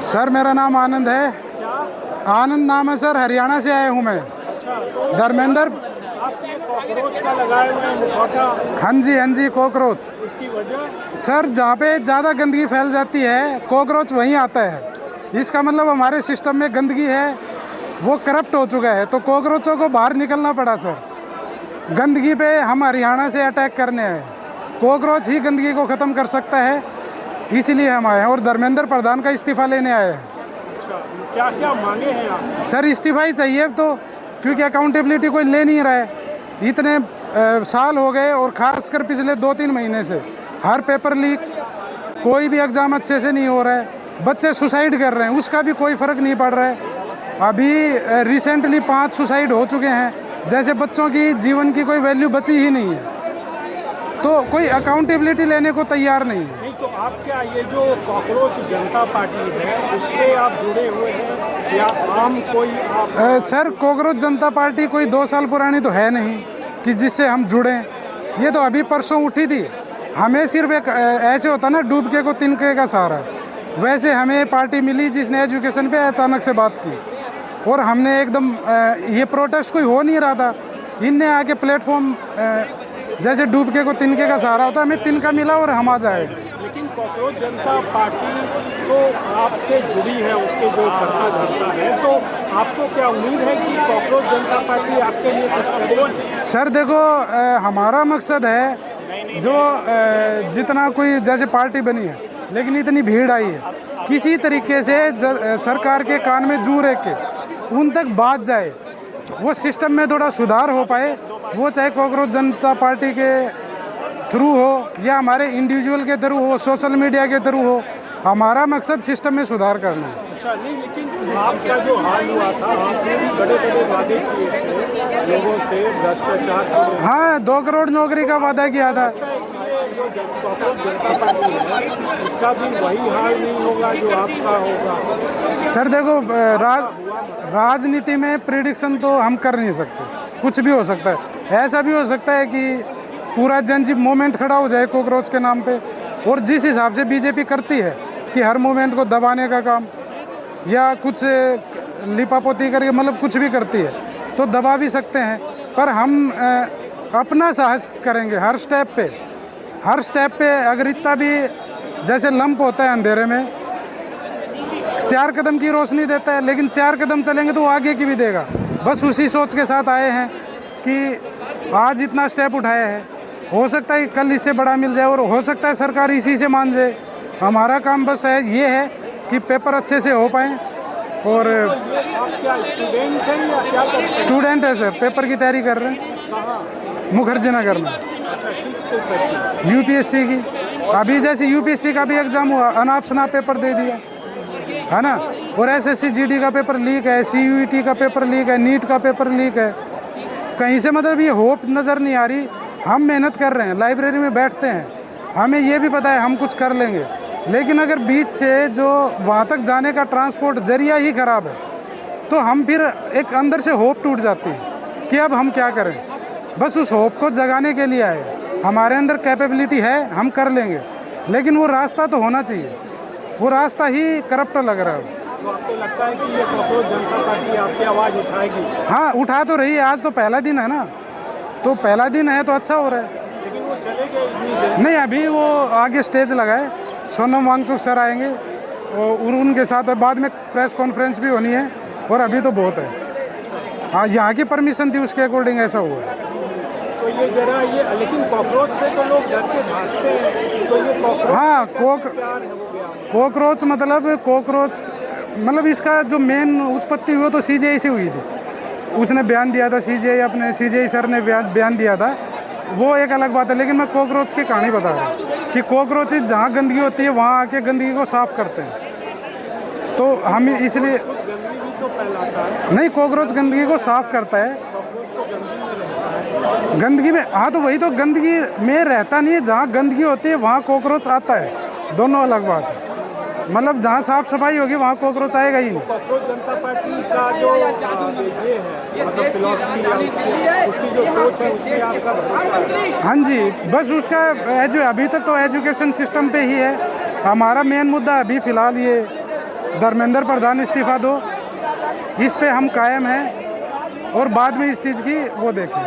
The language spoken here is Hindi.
सर मेरा नाम आनंद है। क्या? आनंद नाम है सर, हरियाणा से आया हूँ मैं। अच्छा, तो धर्मेंद्र। आप ये कॉकरोच का लगाए हुए हैं मुखौटा, हाँ जी कॉकरोच। इसकी वजह? सर जहाँ पे ज़्यादा गंदगी फैल जाती है कॉकरोच वहीं आता है। इसका मतलब हमारे सिस्टम में गंदगी है, वो करप्ट हो चुका है, तो कॉकरोचों को बाहर निकलना पड़ा सर। गंदगी पे हम हरियाणा से अटैक करने आए। कॉकरोच ही गंदगी को ख़त्म कर सकता है, इसीलिए हम आए हैं और धर्मेंद्र प्रधान का इस्तीफ़ा लेने आए हैं। अच्छा, क्या क्या मांगे हैं आप? सर इस्तीफा ही चाहिए तो, क्योंकि अकाउंटेबिलिटी कोई ले नहीं रहा है। इतने साल हो गए और ख़ासकर पिछले 2-3 महीने से हर पेपर लीक, कोई भी एग्ज़ाम अच्छे से नहीं हो रहा है, बच्चे सुसाइड कर रहे हैं, उसका भी कोई फ़र्क नहीं पड़ रहा है। अभी रिसेंटली 5 सुसाइड हो चुके हैं, जैसे बच्चों की जीवन की कोई वैल्यू बची ही नहीं है। तो कोई अकाउंटेबिलिटी लेने को तैयार नहीं है। नहीं तो आप क्या ये जो कॉकरोच जनता पार्टी है उससे आप जुड़े हुए हैं या आम कोई आप? सर कॉकरोच जनता पार्टी कोई 2 साल पुरानी तो है नहीं कि जिससे हम जुड़ें। ये तो अभी परसों उठी थी। हमें सिर्फ एक ऐसे होता ना डूबके को तिनके का सहारा, वैसे हमें पार्टी मिली जिसने एजुकेशन पे अचानक से बात की और हमने एकदम ये प्रोटेस्ट कोई हो नहीं रहा था, इनने आके प्लेटफॉर्म जैसे डूबके को तिनके का सहारा होता है, हमें तिनका मिला और हम आ जाए। लेकिन कॉकरोच जनता पार्टी तो आपसे जुड़ी है, उसके जो करता धरता है, तो आपको क्या उम्मीद है कि कॉकरोच जनता पार्टी आपके लिए कुछ करेगी? सर देखो हमारा मकसद है जो जितना कोई जैसे पार्टी बनी है, लेकिन इतनी भीड़ आई है, किसी तरीके से सरकार के कान में जूं रख के उन तक बात जाए, वो सिस्टम में थोड़ा सुधार हो पाए। वो चाहे कॉकरोच जनता पार्टी के थ्रू हो या हमारे इंडिविजुअल के थ्रू हो, सोशल मीडिया के थ्रू हो, हमारा मकसद सिस्टम में सुधार करना है। अच्छा, नहीं लेकिन आपका जो हाल हुआ था, आपने भी बड़े बड़े वादे किए थे लोगों से, भ्रष्टाचार के। हाँ 2 करोड़ नौकरी का वादा किया था। जो कॉकरोच जनता पार्टी है उसका भी वही हाल नहीं होगा जो आपका होगा? सर देखो राजनीति में प्रिडिक्शन तो हम कर नहीं सकते, कुछ भी हो सकता है। ऐसा भी हो सकता है कि पूरा जनजीव मूवमेंट खड़ा हो जाए कॉकरोच के नाम पे, और जिस हिसाब से बीजेपी करती है कि हर मूवमेंट को दबाने का काम या कुछ लिपापोती करके मतलब कुछ भी करती है, तो दबा भी सकते हैं। पर हम अपना साहस करेंगे हर स्टेप पे। अगर इतना भी जैसे लंप होता है अंधेरे में, 4 कदम की रोशनी देता है, लेकिन 4 कदम चलेंगे तो वो आगे की भी देगा। बस उसी सोच के साथ आए हैं कि आज इतना स्टेप उठाया है, हो सकता है कल इससे बड़ा मिल जाए और हो सकता है सरकार इसी से मान जाए। हमारा काम बस है ये है कि पेपर अच्छे से हो पाएँ। और आप क्या स्टूडेंट हैं या क्या करते हैं? स्टूडेंट है सर, पेपर की तैयारी कर रहे हैं कहाँ? मुखर्जी नगर में, अच्छा, किस पेपर की? यूपीएससी की। अभी जैसे यूपीएससी का भी एग्ज़ाम हुआ, अनाप शनाप पेपर दे दिया है ना, और एसएससी जीडी का पेपर लीक है, सीयूईटी का पेपर लीक है, नीट का पेपर लीक है। कहीं से मतलब ये होप नज़र नहीं आ रही। हम मेहनत कर रहे हैं, लाइब्रेरी में बैठते हैं, हमें ये भी पता है हम कुछ कर लेंगे, लेकिन अगर बीच से जो वहाँ तक जाने का ट्रांसपोर्ट जरिया ही ख़राब है, तो हम फिर एक अंदर से होप टूट जाती है कि अब हम क्या करें। बस उस होप को जगाने के लिए आए। हमारे अंदर कैपेबिलिटी है, हम कर लेंगे, लेकिन वो रास्ता तो होना चाहिए। वो रास्ता ही करप्ट लग रहा है। तो आपको लगता है कि ये कॉकरोच जनता पार्टी आपकी आवाज़ उठाएगी? हाँ उठा तो रही है, आज तो पहला दिन है ना, तो पहला दिन है तो अच्छा हो रहा है। लेकिन वो चलेंगे इतनी जल्दी? नहीं अभी वो आगे स्टेज लगाए, सोनम वांगचुक सर आएंगे और उनके साथ बाद में प्रेस कॉन्फ्रेंस भी होनी है, और अभी तो बहुत है। हाँ यहाँ की परमिशन थी उसके अकॉर्डिंग ऐसा हुआ है। तो ये जरा ये, लेकिन कॉकरोच से तो लोग डर के भागते हैं, तो ये कॉकरोच हाँ प्यार है वो गया? कॉकरोच मतलब इसका जो मेन उत्पत्ति हुई तो सीजीआई से हुई थी। उसने बयान दिया था, सीजीआई सर ने बयान दिया था, वो एक अलग बात है। लेकिन मैं कॉकरोच की कहानी बता रहा हूँ कि कॉकरोच जहाँ गंदगी होती है वहाँ आके गंदगी को साफ करते हैं, तो हम इसलिए गंदगी भी तो फैलाता है। नहीं, कॉकरोच गंदगी को साफ करता है। कॉकरोच तो गंदगी में रहता है। गंदगी में, हाँ तो वही तो, गंदगी में रहता नहीं है, जहाँ गंदगी होती है वहाँ कॉकरोच आता है, दोनों अलग बात है। मतलब जहाँ साफ सफाई होगी वहाँ कॉकरोच आएगा ही नहीं। कॉकरोच जनता पार्टी का जो ये है मतलब फिलॉसफी या उसकी जो सोच है उसमें आपका भरोसा है? हाँ जी, बस उसका अभी तक तो एजुकेशन सिस्टम पे ही है। हमारा मेन मुद्दा अभी फ़िलहाल ये धर्मेंद्र प्रधान इस्तीफा दो, इस पे हम कायम हैं और बाद में इस चीज़ की वो देखें।